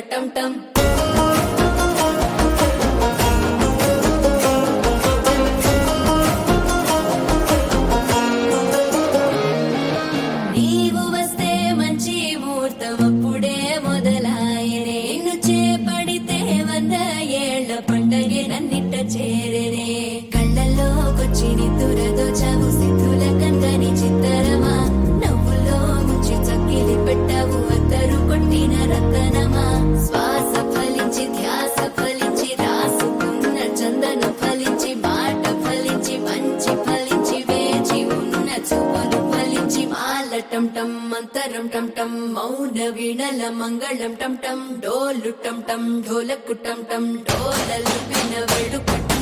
టం టం నీవు వస్తే మంచి ముహూర్తం అప్పుడే మొదలాయనే నిన్ను చేపడితే 100 ఏళ్ల పండగే నన్నిట్ట చేరనే కళ్ళల్లోకొచ్చి నిద్దురదోచావు సిద్ధుల కందని చిత్తరమా నవ్వులో ముంచి చక్కిలి పెట్టావు అద్దరు కొట్టిన రతనమా శ్వాస ఫలించి ధ్యాస ఫలించి రాసుకున్న చందనం ఫలించి మాట ఫలించి మంచి ఫలించి వేచి ఉన్న చూపులు ఫలించి మాల టం టం మంతరం టం టం మౌన వీణల మంగళం టం టం డోలు టం టం ఢోలకు టం టం డోలలు విన వేడుక టం